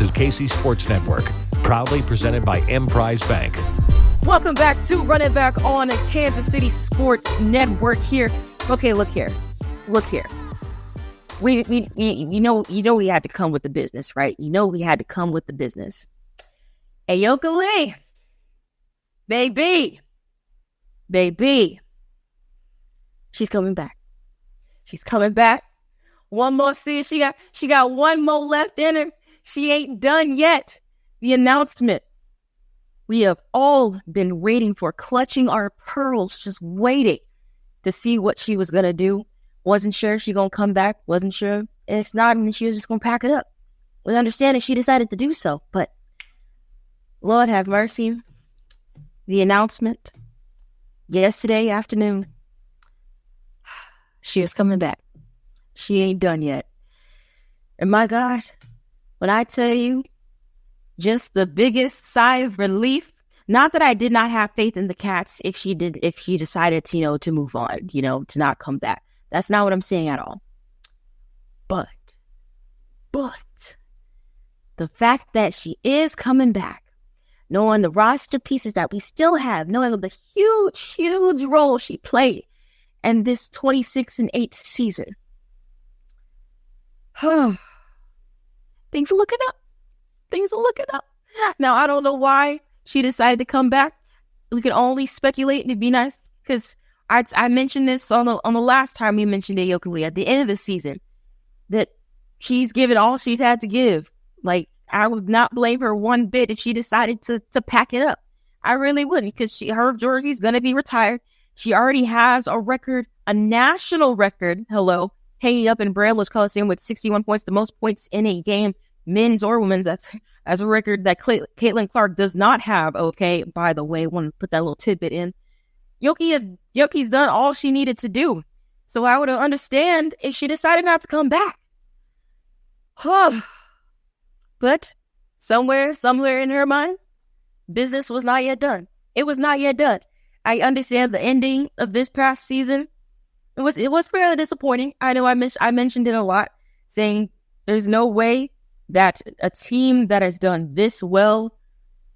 is KC Sports Network, proudly presented by Emprise Bank. Welcome back to Run It Back on a Kansas City Sports Network here. Okay, look here. We we had to come with the business, right? We had to come with the business. Ayoka Lee, baby, she's coming back. One more season. She got one more left in her. She ain't done yet. The announcement we have all been waiting for, clutching our pearls, just waiting to see what she was going to do. Wasn't sure if she going to come back. Wasn't sure. If not, she was just going to pack it up. With understanding she decided to do so. But Lord have mercy. The announcement yesterday afternoon, she was coming back. She ain't done yet. And my God, when I tell you, just the biggest sigh of relief. Not that I did not have faith in the Cats if she decided to, to move on, to not come back. That's not what I'm saying at all. But the fact that she is coming back, knowing the roster pieces that we still have, knowing the huge role she played in this 26-8 season. Things are looking up. Now, I don't know why she decided to come back. We can only speculate, and it'd be nice because I mentioned this on the last time we mentioned Ayoka Lee at the end of the season, that she's given all she's had to give. Like, I would not blame her one bit if she decided to pack it up. I really wouldn't, because her jersey's going to be retired. She already has a record, a national record, hanging up in Bramlage Coliseum with 61 points, the most points in a game, men's or women's. That's a record that Caitlin Clark does not have, okay? By the way, I want to put that little tidbit in. Yoki's done all she needed to do. So I would understand if she decided not to come back. But somewhere in her mind, business was not yet done. It was not yet done. I understand the ending of this past season. It was fairly disappointing. I know I mentioned it a lot, saying there's no way that a team that has done this well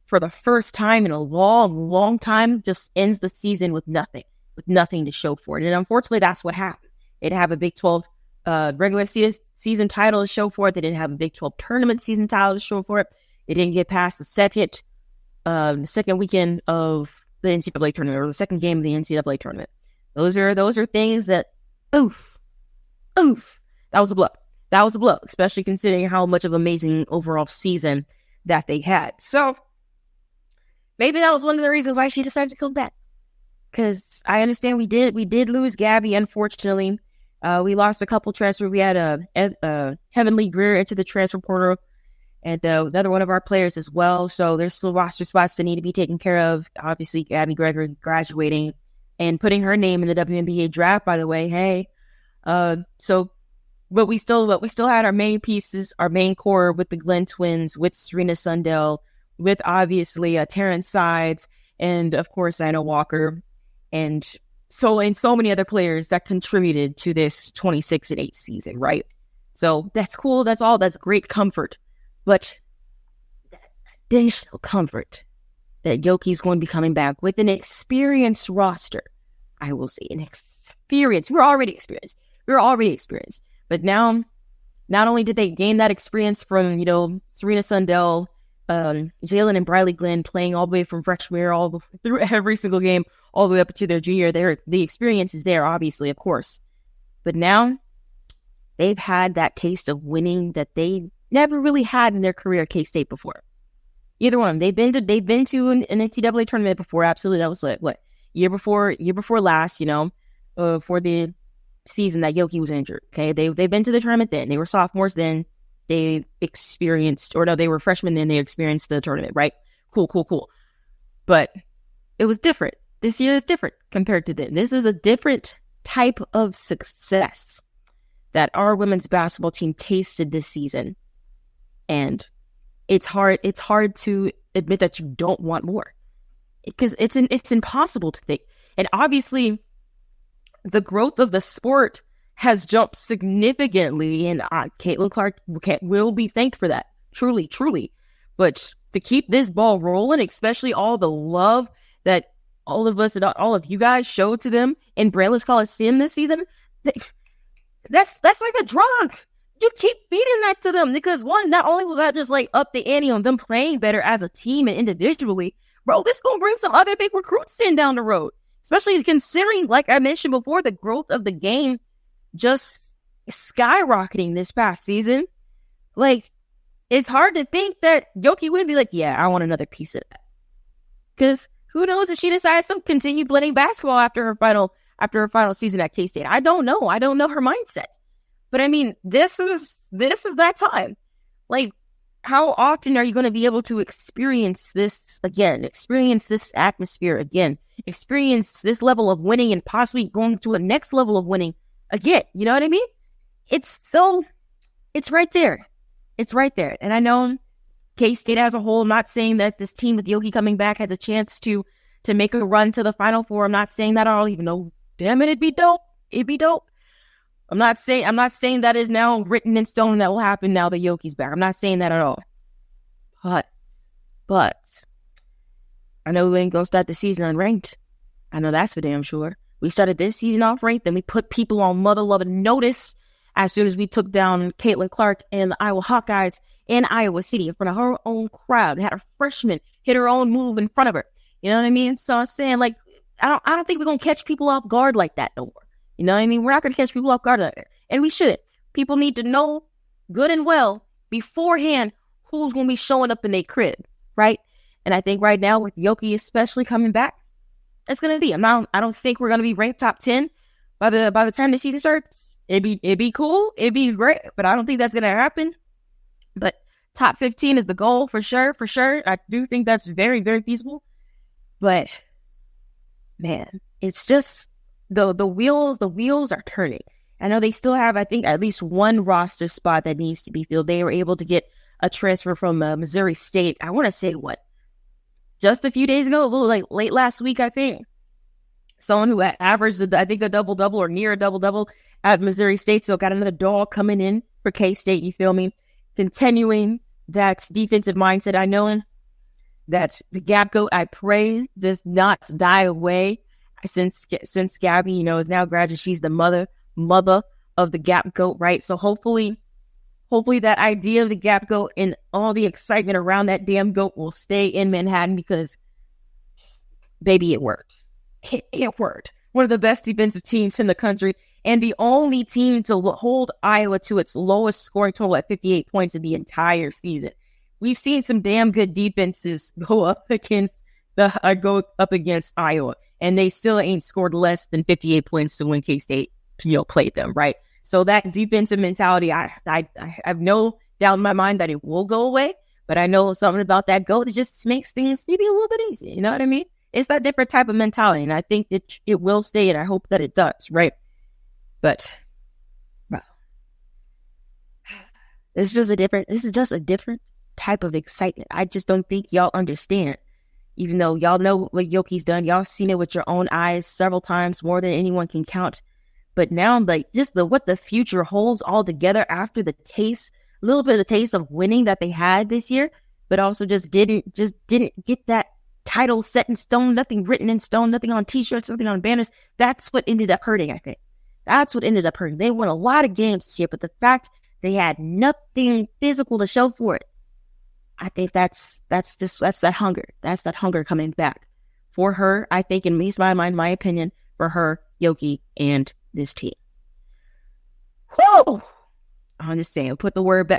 for the first time in a long time just ends the season with nothing to show for it. And unfortunately, that's what happened. It didn't have a Big 12 regular season title to show for it. They didn't have a Big 12 tournament season title to show for it. They didn't get past the second weekend of the NCAA tournament, or the second game of the NCAA tournament. Those are things that, oof. That was a blow, especially considering how much of an amazing overall season that they had. So maybe that was one of the reasons why she decided to come back. Because I understand we did lose Gabby, unfortunately. We lost a couple transfers. We had a Heavenly Greer into the transfer portal, and another one of our players as well. So there's still roster spots that need to be taken care of. Obviously, Gabby Gregory graduating and putting her name in the WNBA draft, by the way. Hey, but we still had our main pieces, our main core with the Glenn twins, with Serena Sundell, with obviously Terrence Sides, and of course Anna Walker, and so many other players that contributed to this 26-8 season, right? So that's cool. That's all. That's great comfort, but that additional comfort that Yoki's going to be coming back with an experienced roster. I will say an experience. We're already experienced. But now, not only did they gain that experience from, Serena Sundell, Jalen and Briley Glenn playing all the way from freshman year all through every single game, all the way up to their junior year. The experience is there, obviously, of course. But now, they've had that taste of winning that they never really had in their career at K-State before. Either one. They've been to an NCAA tournament before. Absolutely. That was what? Year before last, for the season that Yoki was injured. Okay. They've been to the tournament then. They were sophomores then. They were freshmen then. They experienced the tournament, right? Cool. But it was different. This year is different compared to then. This is a different type of success that our women's basketball team tasted this season. And it's hard to admit that you don't want more, because it's impossible to think. And obviously the growth of the sport has jumped significantly, and Caitlin Clark will be thanked for that. truly, truly. But to keep this ball rolling, especially all the love that all of us and all of you guys showed to them in Braylers Coliseum this season, that's like a drug. You keep feeding that to them because one, not only will that just like up the ante on them playing better as a team and individually, bro, this gonna bring some other big recruits in down the road. Especially considering, like I mentioned before, the growth of the game just skyrocketing this past season. Like, it's hard to think that Yoki wouldn't be like, yeah, I want another piece of that. Because who knows if she decides to continue playing basketball after her final season at K-State. I don't know. I don't know her mindset. But I mean, this is that time. Like, how often are you going to be able to experience this again? Experience this atmosphere again? Experience this level of winning and possibly going to a next level of winning again? You know what I mean? It's right there. It's right there. And I know K-State as a whole, I'm not saying that this team with Yoki coming back has a chance to make a run to the Final Four. I'm not saying that at all, even though, damn it, it'd be dope. It'd be dope. I'm not saying that is now written in stone that will happen now that Yoki's back. I'm not saying that at all. But I know we ain't gonna start the season unranked. I know that's for damn sure. We started this season off ranked, then we put people on mother loving notice as soon as we took down Caitlin Clark and the Iowa Hawkeyes in Iowa City in front of her own crowd. Had a freshman hit her own move in front of her. You know what I mean? So I'm saying, like, I don't think we're gonna catch people off guard like that no more. You know what I mean? We're not going to catch people off guard like that. And we shouldn't. People need to know good and well beforehand who's going to be showing up in their crib, right? And I think right now with Yoki especially coming back, it's going to be. I don't think we're going to be ranked top 10 by the time the season starts. It'd be cool. It'd be great. But I don't think that's going to happen. But top 15 is the goal for sure. For sure. I do think that's very, very feasible. But man, it's just... The wheels are turning. I know they still have, I think, at least one roster spot that needs to be filled. They were able to get a transfer from Missouri State. I want to say just a few days ago, a little like late last week, I think. Someone who averaged, I think, a double-double or near a double-double at Missouri State. So got another dog coming in for K-State, you feel me? Continuing that defensive mindset. I know that the gap goat, I pray, does not die away. Since Gabby, you know, is now graduated, she's the mother of the gap goat, right? So hopefully that idea of the gap goat and all the excitement around that damn goat will stay in Manhattan because, baby, it worked. It worked. One of the best defensive teams in the country and the only team to hold Iowa to its lowest scoring total at 58 points in the entire season. We've seen some damn good defenses go up against Iowa. And they still ain't scored less than 58 points to win K-State, played them, right? So that defensive mentality, I have no doubt in my mind that it will go away. But I know something about that goat. It just makes things maybe a little bit easier. You know what I mean? It's that different type of mentality. And I think it will stay, and I hope that it does, right? But, wow. This is just a different type of excitement. I just don't think y'all understand. Even though y'all know what Yoki's done, y'all seen it with your own eyes several times, more than anyone can count. But now, like, just what the future holds all together after a little bit of the taste of winning that they had this year, but also just didn't get that title set in stone, nothing written in stone, nothing on t-shirts, nothing on banners. That's what ended up hurting, I think. That's what ended up hurting. They won a lot of games this year, but the fact they had nothing physical to show for it, I think that's that hunger. That's that hunger coming back for her. I think, in at least my opinion, for her, Yoki, and this team. Whoa! I'm just saying, put the word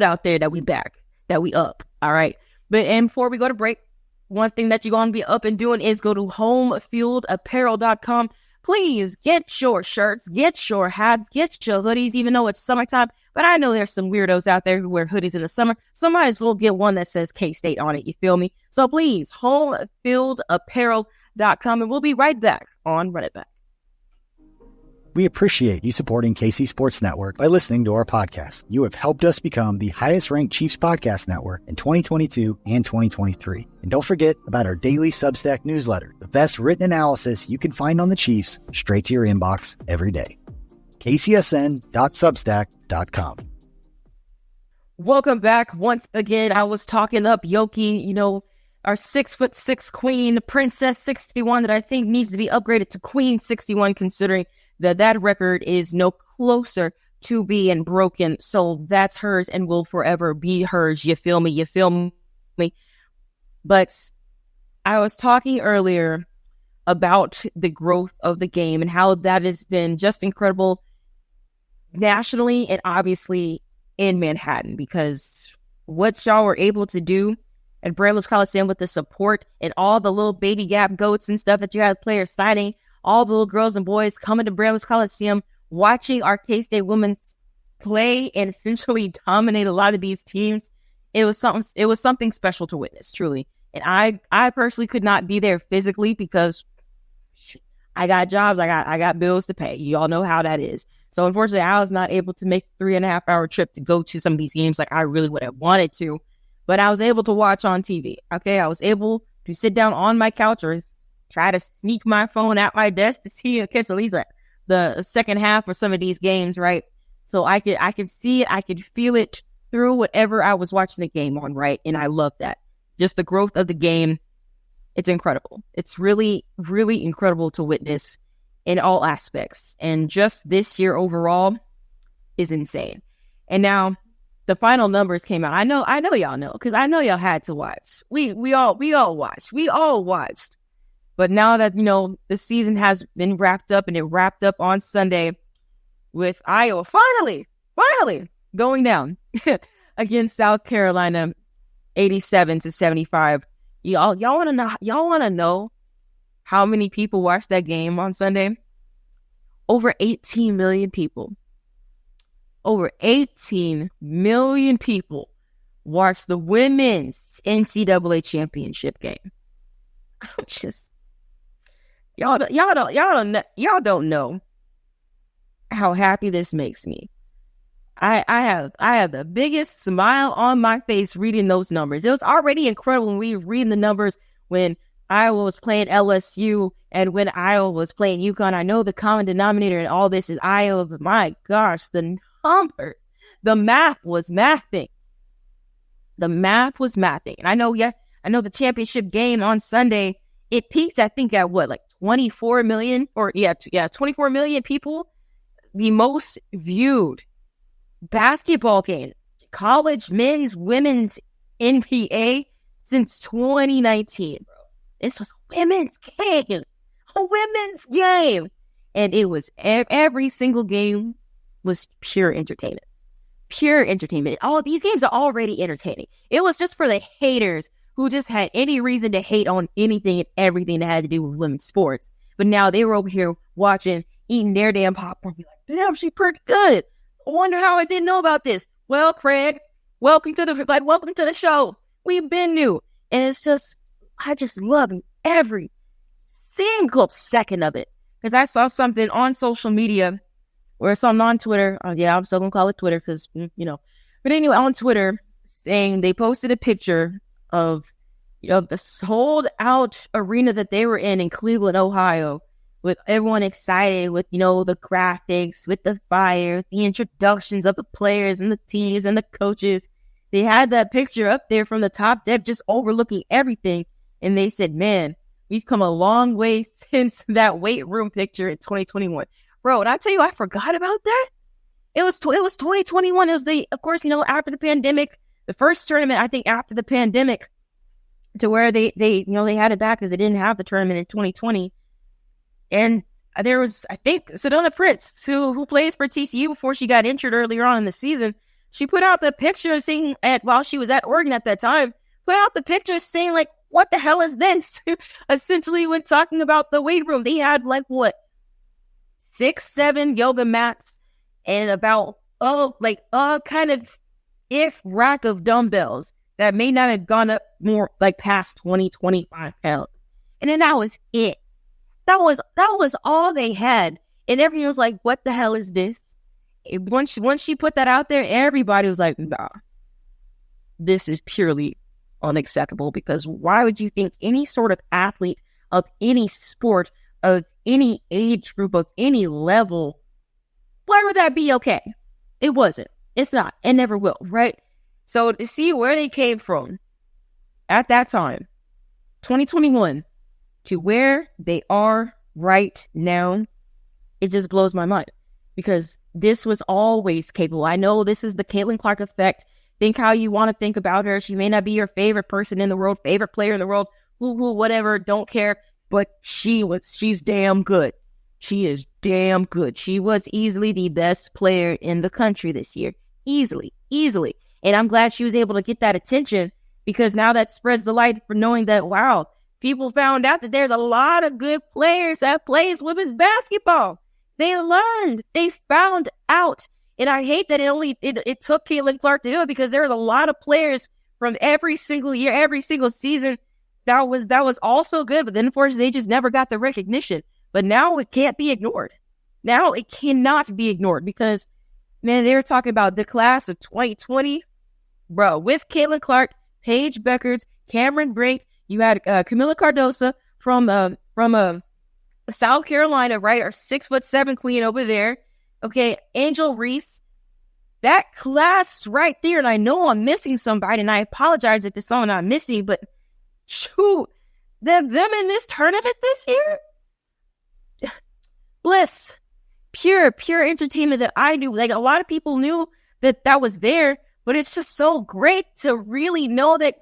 out there that we back, that we up. All right. And before we go to break, one thing that you're going to be up and doing is go to homefieldapparel.com. Please get your shirts, get your hats, get your hoodies, even though it's summertime. But I know there's some weirdos out there who wear hoodies in the summer. So might as well get one that says K-State on it. You feel me? So please, homefieldapparel.com. And we'll be right back on Run It Back. We appreciate you supporting KC Sports Network by listening to our podcast. You have helped us become the highest-ranked Chiefs podcast network in 2022 and 2023. And don't forget about our daily Substack newsletter, the best written analysis you can find on the Chiefs straight to your inbox every day. kcsn.substack.com. Welcome back once again. I was talking up Yoki, our 6'6" queen, Princess 61, that I think needs to be upgraded to Queen 61, considering that record is no closer to being broken. So that's hers and will forever be hers. You feel me? You feel me? But I was talking earlier about the growth of the game and how that has been just incredible nationally and obviously in Manhattan, because what y'all were able to do at Bramlage Coliseum with the support and all the little baby gap goats and stuff that you had players signing, all the little girls and boys coming to Bramlage Coliseum, watching our K-State women's play and essentially dominate a lot of these teams. It was something special to witness, truly. And I personally could not be there physically because I got jobs, I got bills to pay. You all know how that is. So unfortunately, I was not able to make a 3.5-hour trip to go to some of these games like I really would have wanted to. But I was able to watch on TV. Okay, I was able to sit down on my couch or try to sneak my phone at my desk to see at least the second half of some of these games, right? So I could see it, I could feel it through whatever I was watching the game on, right? And I love that. Just the growth of the game. It's incredible. It's really, really incredible to witness in all aspects. And just this year overall is insane. And now the final numbers came out. I know y'all know, because I know y'all had to watch. We all watched. We all watched. But now that, the season has been wrapped up, and it wrapped up on Sunday with Iowa finally going down against South Carolina 87-75. Y'all want to know how many people watched that game on Sunday? Over 18 million people. Over 18 million people watched the women's NCAA championship game. I'm just, y'all don't know how happy this makes me. I have the biggest smile on my face reading those numbers. It was already incredible when we were reading the numbers when Iowa was playing LSU and when Iowa was playing UConn. I know the common denominator in all this is Iowa, but my gosh, the numbers, the math was mathing. And I know the championship game on Sunday, it peaked, I think, at 24 million 24 million people. The most viewed basketball game, college men's, women's NBA since 2019, bro. This was a women's game. And it was every single game was pure entertainment. All these games are already entertaining. It was just for the haters who just had any reason to hate on anything and everything that had to do with women's sports. But now they were over here watching, eating their damn popcorn, be like, damn, she pretty good. I wonder how I didn't know about this. Well, Craig, welcome to the show. We've been new. And it's just, I just love every single second of it. Because I saw something on social media, or something on Twitter. I'm still going to call it Twitter because, But anyway, on Twitter, saying they posted a picture of, the sold out arena that they were in Cleveland, Ohio, with everyone excited, with, the graphics, with the fire, the introductions of the players and the teams and the coaches. They had that picture up there from the top deck, just overlooking everything. And they said, man, we've come a long way since that weight room picture in 2021. Bro, and I tell you, I forgot about that. It was 2021. It was of course, after the pandemic, the first tournament, I think, after the pandemic, to where they had it back because they didn't have the tournament in 2020. And there was, I think, Sedona Prince, who plays for TCU before she got injured earlier on in the season. She put out the picture saying, while she was at Oregon at that time, put out the picture saying, like, what the hell is this? Essentially, when talking about the weight room, they had 6-7 yoga mats and about kind of rack of dumbbells that may not have gone up more past 20-25 pounds. And then that was it. That was all they had. And everyone was like, what the hell is this? Once she put that out there, everybody was like, nah, this is purely unacceptable, because why would you think any sort of athlete of any sport, of any age group, of any level, why would that be okay? It wasn't. It's not. It never will, right? So to see where they came from at that time, 2021, to where they are right now, it just blows my mind, because this was always capable. I know this is the Caitlin Clark effect. Think how you want to think about her. She may not be your favorite person in the world, favorite player in the world, whatever, don't care. But she's damn good. She is damn good. She was easily the best player in the country this year. Easily. And I'm glad she was able to get that attention, because now that spreads the light for knowing that, wow, people found out that there's a lot of good players that plays women's basketball. They learned. They found out. And I hate that it took Caitlin Clark to do it, because there's a lot of players from every single year, every single season that was also good. But then, unfortunately, they just never got the recognition. But now it can't be ignored. Now it cannot be ignored, because, man, they were talking about the class of 2020. Bro, with Caitlin Clark, Paige Beckerts, Cameron Brink, you had Camila Cardoso from South Carolina, right? Our 6'7" queen over there. Okay, Angel Reese. That class right there, and I know I'm missing somebody, and I apologize if this song I'm missing, but shoot, them in this tournament this year? Bliss. Pure entertainment that I knew. Like, a lot of people knew that was there, but it's just so great to really know that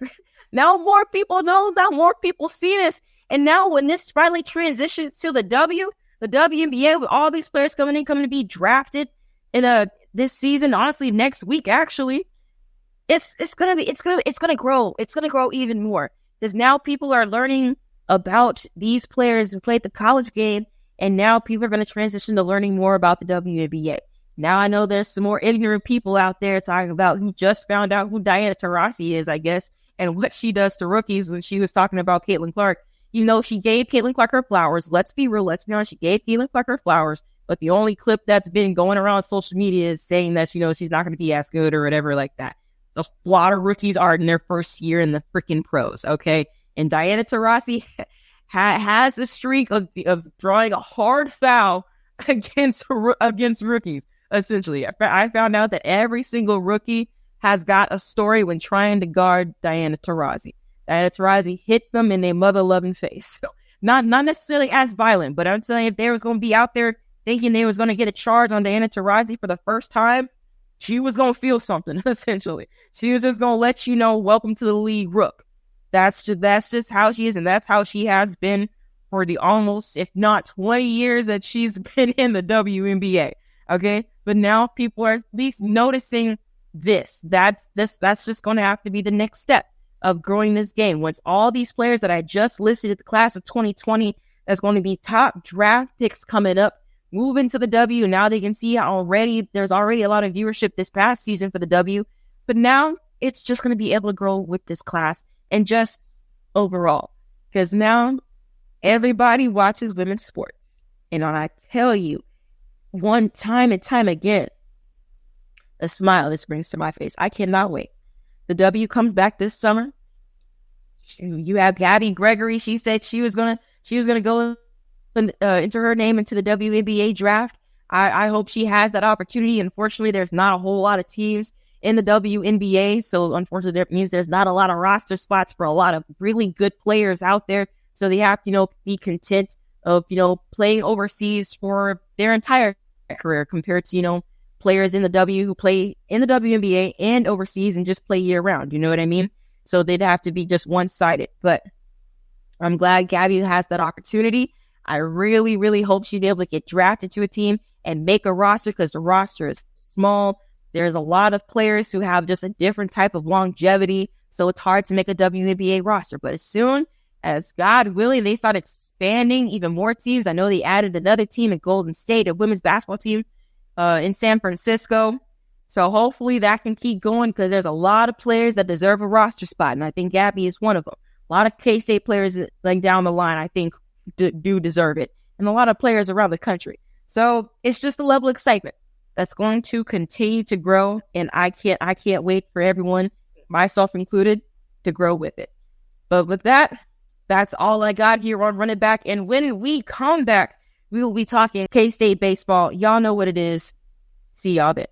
now more people know, now more people see this. And now when this finally transitions to the WNBA, with all these players coming to be drafted in this season, honestly, next week actually, it's gonna grow. It's gonna grow even more, because now people are learning about these players who played the college game, and now people are going to transition to learning more about the WNBA. Now I know there's some more ignorant people out there talking about who just found out who Diana Taurasi is, I guess, and what she does to rookies when she was talking about Caitlin Clark. You know, she gave Caitlin Clark her flowers. Let's be real. Let's be honest. She gave Caitlin Clark her flowers. But the only clip that's been going around social media is saying that, you know, she's not going to be as good or whatever like that. A lot of rookies are in their first year in the freaking pros, okay? And Diana Taurasi has a streak of drawing a hard foul against rookies, essentially. I found out that every single rookie has got a story when trying to guard Diana Taurasi. Diana Taurasi hit them in their mother-loving face. So not necessarily as violent, but I'm telling you, if they was going to be out there thinking they was going to get a charge on Diana Taurasi for the first time, she was going to feel something, essentially. She was just going to let you know, welcome to the league, Rook. That's just how she is, and that's how she has been for the almost, if not 20 years that she's been in the WNBA, okay? But now people are at least noticing this. That's just going to have to be the next step of growing this game. Once all these players that I just listed at the class of 2020, that's going to be top draft picks coming up, move into the W. Now they can see there's already a lot of viewership this past season for the W, but now it's just going to be able to grow with this class and just overall, because now everybody watches women's sports. And I tell you, one time and time again, a smile this brings to my face. I cannot wait. The W comes back this summer. You have Gabby Gregory. She said she was gonna go enter her name into the WNBA draft. I hope she has that opportunity. Unfortunately, there's not a whole lot of teams in the WNBA, so unfortunately that means there's not a lot of roster spots for a lot of really good players out there. So they have to, be content of, playing overseas for their entire career compared to, players in the W who play in the WNBA and overseas and just play year round. You know what I mean? So they'd have to be just one-sided. But I'm glad Gabby has that opportunity. I really, really hope she'd be able to get drafted to a team and make a roster, because the roster is small. There's a lot of players who have just a different type of longevity, so it's hard to make a WNBA roster. But as soon as, God willing, they start expanding even more teams, I know they added another team in Golden State, a women's basketball team in San Francisco. So hopefully that can keep going, because there's a lot of players that deserve a roster spot, and I think Gabby is one of them. A lot of K-State players down the line, I think, do deserve it, and a lot of players around the country. So it's just a level of excitement that's going to continue to grow, and I can't wait for everyone, myself included, to grow with it. But with that, that's all I got here on Run It Back. And when we come back, we will be talking K-State baseball. Y'all know what it is. See y'all then.